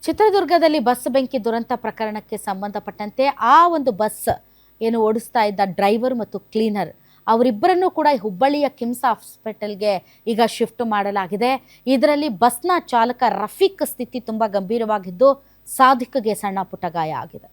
ಚಿತ್ರದುರ್ಗದಲ್ಲಿ ಬಸ್ ಬೆಂಕಿ ದುರಂತ ಪ್ರಕರಣಕ್ಕೆ ಸಂಬಂಧಪಟ್ಟಂತೆ ಆ ಒಂದು ಬಸ್ ಏನು ಓಡಿಸ್ತಾ ಇದ್ದ ಡ್ರೈವರ್ ಮತ್ತು ಕ್ಲೀನರ್ ಅವರಿಬ್ಬರನ್ನು ಕೂಡ ಹುಬ್ಬಳ್ಳಿಯ ಕಿಮ್ಸ್ ಹಾಸ್ಪಿಟಲ್ಗೆ ಈಗ ಶಿಫ್ಟ್ ಮಾಡಲಾಗಿದೆ. ಇದರಲ್ಲಿ ಬಸ್ನ ಚಾಲಕ ರಫೀಕ್ ಸ್ಥಿತಿ ತುಂಬಾ ಗಂಭೀರವಾಗಿದ್ದು ಸಾದಿಕ್ಗೆ ಸಣ್ಣ ಪುಟ್ಟ ಗಾಯ ಆಗಿದೆ.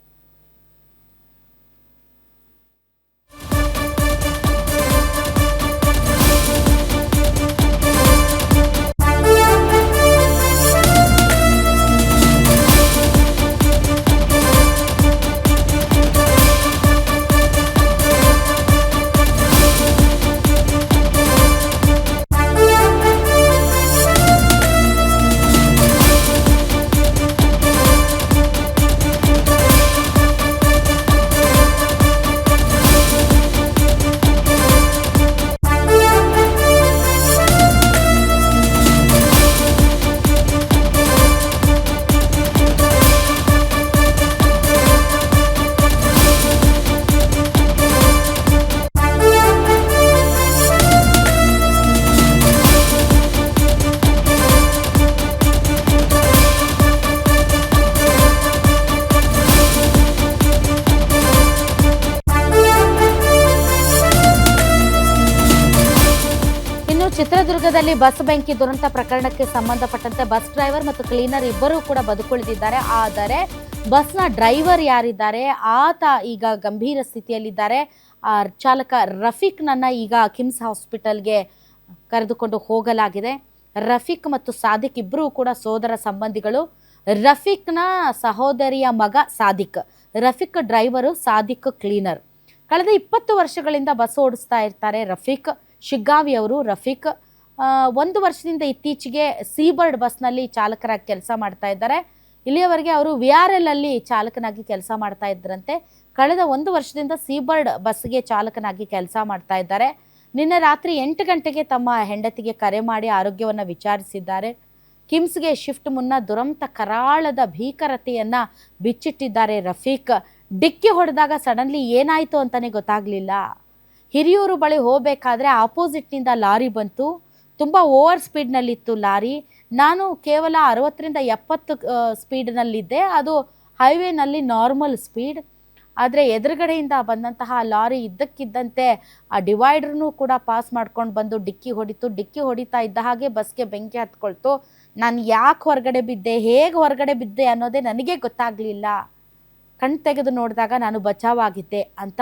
ಚಿತ್ರದುರ್ಗದಲ್ಲಿ ಬಸ್ ಬೆಂಕಿ ದುರಂತ ಪ್ರಕರಣಕ್ಕೆ ಸಂಬಂಧಪಟ್ಟಂತೆ ಬಸ್ ಡ್ರೈವರ್ ಮತ್ತು ಕ್ಲೀನರ್ ಇಬ್ಬರೂ ಕೂಡ ಬದುಕುಳಿದಿದ್ದಾರೆ. ಆದರೆ ಬಸ್ನ ಡ್ರೈವರ್ ಯಾರಿದ್ದಾರೆ ಆತ ಈಗ ಗಂಭೀರ ಸ್ಥಿತಿಯಲ್ಲಿದ್ದಾರೆ. ಚಾಲಕ ರಫೀಕ್ನನ್ನ ಈಗ ಕಿಮ್ಸ್ ಹಾಸ್ಪಿಟಲ್ಗೆ ಕರೆದುಕೊಂಡು ಹೋಗಲಾಗಿದೆ. ರಫೀಕ್ ಮತ್ತು ಸಾದಿಕ್ ಇಬ್ಬರೂ ಕೂಡ ಸೋದರ ಸಂಬಂಧಿಗಳು. ರಫೀಕ್ನ ಸಹೋದರಿಯ ಮಗ ಸಾದಿಕ್. Rafiq driver, Sadiq cleaner. ಕಳೆದ 20 ವರ್ಷಗಳಿಂದ ಬಸ್ ಓಡಿಸ್ತಾ ಇರ್ತಾರೆ ರಫೀಕ್. ಶಿಗ್ಗಾವಿ ಅವರು ರಫೀಕ್. 1 ವರ್ಷದಿಂದ ಇತ್ತೀಚೆಗೆ ಸೀಬರ್ಡ್ ಬಸ್ನಲ್ಲಿ ಚಾಲಕರಾಗಿ ಕೆಲಸ ಮಾಡ್ತಾ ಇದ್ದಾರೆ. ಇಲ್ಲಿಯವರೆಗೆ ಅವರು VRL ಅಲ್ಲಿ ಚಾಲಕನಾಗಿ ಕೆಲಸ ಮಾಡ್ತಾ ಇದ್ರಂತೆ. ಕಳೆದ 1 ವರ್ಷದಿಂದ ಸೀಬರ್ಡ್ ಬಸ್ಗೆ ಚಾಲಕನಾಗಿ ಕೆಲಸ ಮಾಡ್ತಾ ಇದ್ದಾರೆ. ನಿನ್ನೆ ರಾತ್ರಿ 8 ಗಂಟೆಗೆ ತಮ್ಮ ಹೆಂಡತಿಗೆ ಕರೆ ಮಾಡಿ ಆರೋಗ್ಯವನ್ನು ವಿಚಾರಿಸಿದ್ದಾರೆ. ಕಿಮ್ಸ್ಗೆ ಶಿಫ್ಟ್ ಮುನ್ನ ದುರಂತ ಕರಾಳದ ಭೀಕರತೆಯನ್ನ ಬಿಚ್ಚಿಟ್ಟಿದ್ದಾರೆ ರಫೀಕ್. ಡಿಕ್ಕಿ ಹೊಡೆದಾಗ ಸಡನ್ಲಿ ಏನಾಯ್ತು ಅಂತಾನೆ ಗೊತ್ತಾಗ್ಲಿಲ್ಲ. ಹಿರಿಯೂರು ಬಳಿ ಹೋಗಬೇಕಾದ್ರೆ ಆಪೋಸಿಟ್ನಿಂದ ಲಾರಿ ಬಂತು. ತುಂಬ ಓವರ್ ಸ್ಪೀಡ್ನಲ್ಲಿತ್ತು ಲಾರಿ. ನಾನು ಕೇವಲ 60ರಿಂದ 70 ಸ್ಪೀಡ್ನಲ್ಲಿದ್ದೆ. ಅದು ಹೈವೇನಲ್ಲಿ ನಾರ್ಮಲ್ ಸ್ಪೀಡ್. ಆದರೆ ಎದುರುಗಡೆಯಿಂದ ಬಂದಂತಹ ಲಾರಿ ಇದ್ದಕ್ಕಿದ್ದಂತೆ ಆ ಡಿವೈಡರ್ನೂ ಕೂಡ ಪಾಸ್ ಮಾಡ್ಕೊಂಡು ಬಂದು ಡಿಕ್ಕಿ ಹೊಡಿತು. ಡಿಕ್ಕಿ ಹೊಡಿತಾ ಇದ್ದ ಹಾಗೆ ಬಸ್ಗೆ ಬೆಂಕಿ ಹತ್ಕೊಳ್ತು. ನಾನು ಯಾಕೆ ಹೊರಗಡೆ ಬಿದ್ದೆ, ಹೇಗೆ ಹೊರಗಡೆ ಬಿದ್ದೆ ಅನ್ನೋದೇ ನನಗೆ ಗೊತ್ತಾಗಲಿಲ್ಲ. ಕಣ್ ತೆಗೆದು ನೋಡಿದಾಗ ನಾನು ಬಚಾವಾಗಿದ್ದೆ ಅಂತ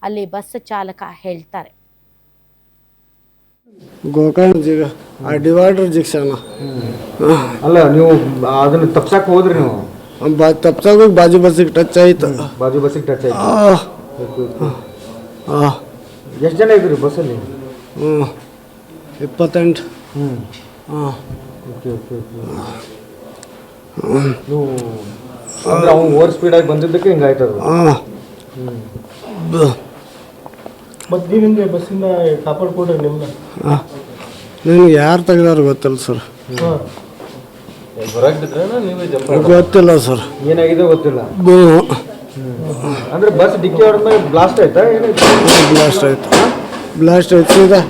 ಅಲ್ಲಿ ಬಸ್ ಚಾಲಕ ಹೇಳ್ತಾರೆ. ಗೋಕರ್ಣ ಜಿಗ ಆ ಡಿವೈಡರ್ ಜಿಕ್ಷನ ಅಲ್ಲ, ನೀವು ಅದನ್ನ ತಪ್ಸಕ್ಕೆ ಹೋದ್ರಿ? ನೀವು ತಪ್ಸಕ್ಕೆ ಬಾಜು ಬಸ್ಸಿಗೆ ಟಚ್ ಆಯ್ತು. ಬಾಜು ಬಸ್ಸಿಗೆ ಟಚ್ ಆಯ್ತು. ಎಷ್ಟು ಜನ ಇದ್ರಿ ಬಸ್ಸಲ್ಲಿ? 28. Okay okay okay. ನೀವು ಅಂದ್ರೆ ಅವ್ನು ಓವರ್ ಸ್ಪೀಡಾಗಿ ಬಂದಿದ್ದಕ್ಕೆ ಹಿಂಗಾಯ್ತದ. ಮತ್ತು ನೀವು ಹಿಂಗೆ ಬಸ್ಸಿಂದ ಕಾಪಾಡ್ಕೊಡ್ರಿ ನಿಮ್ಗೆ? ನಿಮ್ಗೆ ಯಾರು ತೆಗ್ದಾರ ಗೊತ್ತಿಲ್ಲ ಸರ್. ಗೊತ್ತಿಲ್ಲ ಸರ್, ಏನಾಗಿದೆ ಗೊತ್ತಿಲ್ಲ. ಅಂದ್ರೆ ಬಸ್ ಡಿಕ್ಕಿ ಹೊಡೆದ್ಮೇಲೆ ಬ್ಲಾಸ್ಟ್ ಆಯ್ತಾ? ಬ್ಲಾಸ್ಟ್ ಆಯ್ತು. ಬ್ಲಾಸ್ಟ್ ಆಯ್ತು. ಸೀದಾ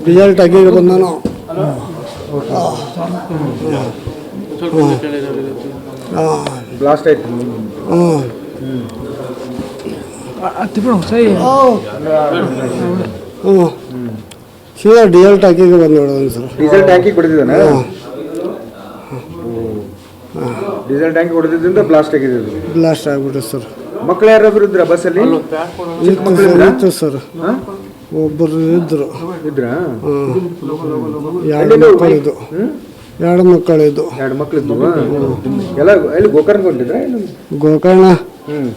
ಡೀಸೆಲ್ ಟ್ಯಾಂಕಿಗೆ ಬಂದಾನು. ಬ್ಲಾಸ್ಟ್ ಆಯ್ತು. ಸೀದಾ ಡೀಸೆಲ್ ಟ್ಯಾಂಕಿಗೆ ಬಂದು ನೋಡೋದು ಸರ್. ಡೀಸೆಲ್ ಟ್ಯಾಂಕಿಗೆ ಹೊಡೆದಿದ್ದಾನೆ. ಡೀಸೆಲ್ ಟ್ಯಾಂಕಿ ಹೊಡೆದಿದ್ದರಿಂದ ಬ್ಲಾಸ್ಟ್ ಆಗಿದೆ. ಬ್ಲಾಸ್ಟ್ ಆಗ್ಬಿಟ್ಟು ಸರ್. ಮಕ್ಕಳು ಯಾರಾದ್ರೂ ಇದ್ರ ಬಸ್ಸಲ್ಲಿ? ಇತ್ತು ಸರ್, ಒಬ್ಬರು ಇದ್ರು. ಇದ್ರಾ? 2 ಮಕ್ಕಳಿದ್ದು. 2 ಮಕ್ಕಳಿದ್ದು. 2 ಮಕ್ಕಳಿದ್ದು. ಎಲ್ಲ ಎಲ್ಲಿ ಗೋಕರ್ಣ ಹೊಂಟಿದ್ರ? ಗೋಕರ್ಣ,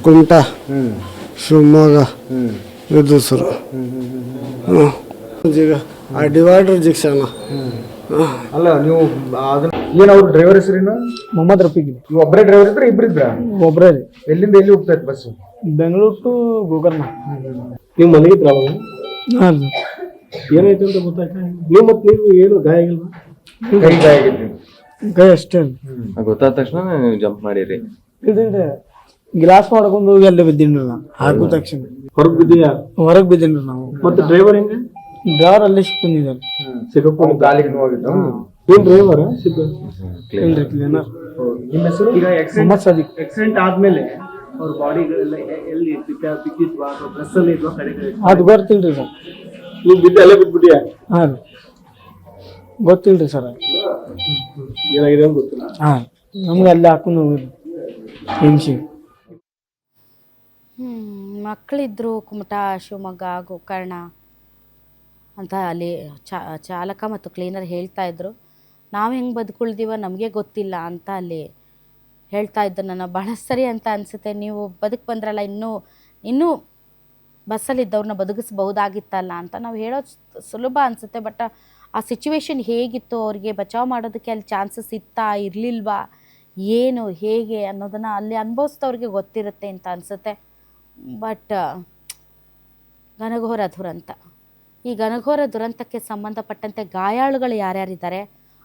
ಕುಮಟ, ಶಿವಮೊಗ್ಗ ಇದ್ದು ಸರ್. ಈಗ ಆ ಡಿವೈಡರ್ ಜಿಕ್ಷನ ಅಲ್ಲ, ನೀವು ಅದನ್ನ ಏನು ಅವ್ರ ಡ್ರೈವರ್ ಹೆಸರೇನು? ಮೊಹಮ್ಮದ್ ರಫೀಕ್. ನೀವು ಒಬ್ಬರೇ ಡ್ರೈವರ್ ಇದ್ರೆ ಇಬ್ಬರಿದ್ರ? ಒಬ್ಬರೇ. ಎಲ್ಲಿಂದ ಎಲ್ಲಿ ಹೋಗ್ತಾ ಇತ್ತು ಬಸ್? ಬೆಂಗಳೂರು ಟು ಗೋಕರ್ಣ. ನೀವು ಮಲಗಿದ್ರ ಅವಾಗ? ಹಾಂ. ಏನಾಯ್ತು ಅಂತ ಗೊತ್ತಾಯ್ತಾ? ನೀವು ಏನು ಗಾಯ ಆಗಿಲ್ವಾ? ಕೈ ಗಾಯ ಆಗಿದ್ರಿ? ಗಾಯ ಅಷ್ಟೇ. ಗೊತ್ತಾದ ತಕ್ಷಣ ನೀವು ಜಂಪ್ ಮಾಡಿರಿ? ಇಲ್ರಿ, ಗ್ಲಾಸ್ ಮಾಡ್ಕೊಂಡು ಹೋಗಿ ಅಲ್ಲೇ ಬಿದ್ದೀನ್ರಿ ನಾನು. ಹಾಕೋ ತಕ್ಷಣ ಹೊರಗೆ ಬಿದ್ದೀಯಾ? ಹೊರಗೆ ಬಿದ್ದೀನ್ರಿ ನಾವು. ಮತ್ತೆ ಡ್ರೈವರ್ ಹೆಂಗೆ? ಡ್ರೈವರ್ ಅಲ್ಲೇ ಸಿಕ್ಕೊಂಡಿದ್ದಾರೆ. ಸಿಕ್ಕೊಂಡು ಗಾಲಿಗೆ ನೋವಾಗಿತ್ತು. ಏನ್ ಡ್ರೈವರ್ ಸಿಬ್ಬಂದಿ ಇಲ್ರಿ ಕ್ಲೀನರ್ ನಿಮ್ಮ ಹೆಸರು ಈಗ ಮೊಹಮ್ಮದ್ ಸದೀಕ್ ಆಕ್ಸಿಡೆಂಟ್ ಆದ್ಮೇಲೆ ಅವ್ರ ಬಾಡಿಗಳೆಲ್ಲ ಎಲ್ಲಿ ಬಿದ್ದಿದ್ವಾ ಅಥವಾ ಬಸ್ ಅಲ್ಲಿ ಇದ್ವಾ ಕಡೆಗೆ ಅದು ಗೊತ್ತಿಲ್ರಿ ಸರ್. ನೀವು ಬಿದ್ದು ಅಲ್ಲೇ ಬಿಟ್ಬಿಟ್ಟಿಯಾ ಹಾಂ ರೀ ಗೊತ್ತಿಲ್ರಿ ಸರ್. ಏನಾಗಿದೆ ಅಂತ ಗೊತ್ತಿಲ್ಲ. ಹಾಂ ನಮ್ಗೆ ಅಲ್ಲಿ ಹಾಕೊಂಡು ಹೋಗಿರಿ ಹಿಂಸಿ. ಮಕ್ಕಳಿದ್ರು ಕುಮಟಾ, ಶಿವಮೊಗ್ಗ, ಗೋಕರ್ಣ ಅಂತ ಅಲ್ಲಿ ಚಾಲಕ ಮತ್ತು ಕ್ಲೀನರ್ ಹೇಳ್ತಾ ಇದ್ರು. ನಾವು ಹೆಂಗೆ ಬದುಕುಳ್ದೀವೋ ನಮಗೆ ಗೊತ್ತಿಲ್ಲ ಅಂತ ಅಲ್ಲಿ ಹೇಳ್ತಾ ಇದ್ದು. ನನ್ನ ಬಹಳ ಸರಿ ಅಂತ ಅನಿಸುತ್ತೆ. ನೀವು ಬದುಕು ಬಂದ್ರಲ್ಲ, ಇನ್ನೂ ಬಸ್ಸಲ್ಲಿದ್ದವ್ರನ್ನ ಬದುಕಿಸ್ಬಹುದಾಗಿತ್ತಲ್ಲ ಅಂತ ನಾವು ಹೇಳೋದು ಸುಲಭ ಅನಿಸುತ್ತೆ. ಬಟ್ ಆ ಸಿಚುವೇಶನ್ ಹೇಗಿತ್ತು, ಅವ್ರಿಗೆ ಬಚಾವ್ ಮಾಡೋದಕ್ಕೆ ಅಲ್ಲಿ ಚಾನ್ಸಸ್ ಇತ್ತಾ ಇರಲಿಲ್ವಾ, ಏನು ಹೇಗೆ ಅನ್ನೋದನ್ನು ಅಲ್ಲಿ ಅನುಭವಿಸಿದವ್ರಿಗೆ ಗೊತ್ತಿರುತ್ತೆ ಅಂತ ಅನಿಸುತ್ತೆ. ಬಟ್ ಘನಘೋರ ದುರಂತ. ಈ ಘನಘೋರ ದುರಂತಕ್ಕೆ ಸಂಬಂಧಪಟ್ಟಂತೆ ಗಾಯಾಳುಗಳು ಯಾರ್ಯಾರಿದ್ದಾರೆ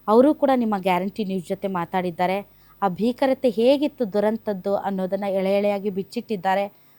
ಅವರು ಕೂಡ ನಿಮ್ಮ ಗ್ಯಾರಂಟಿ ನ್ಯೂಸ್ ಜೊತೆ ಮಾತಾಡಿದ್ದಾರೆ. ಆ ಭೀಕರತೆ ಹೇಗಿತ್ತು ದುರಂತದ್ದು ಅನ್ನೋದನ್ನು ಎಳೆ ಎಳೆಯಾಗಿ ಬಿಚ್ಚಿಟ್ಟಿದ್ದಾರೆ.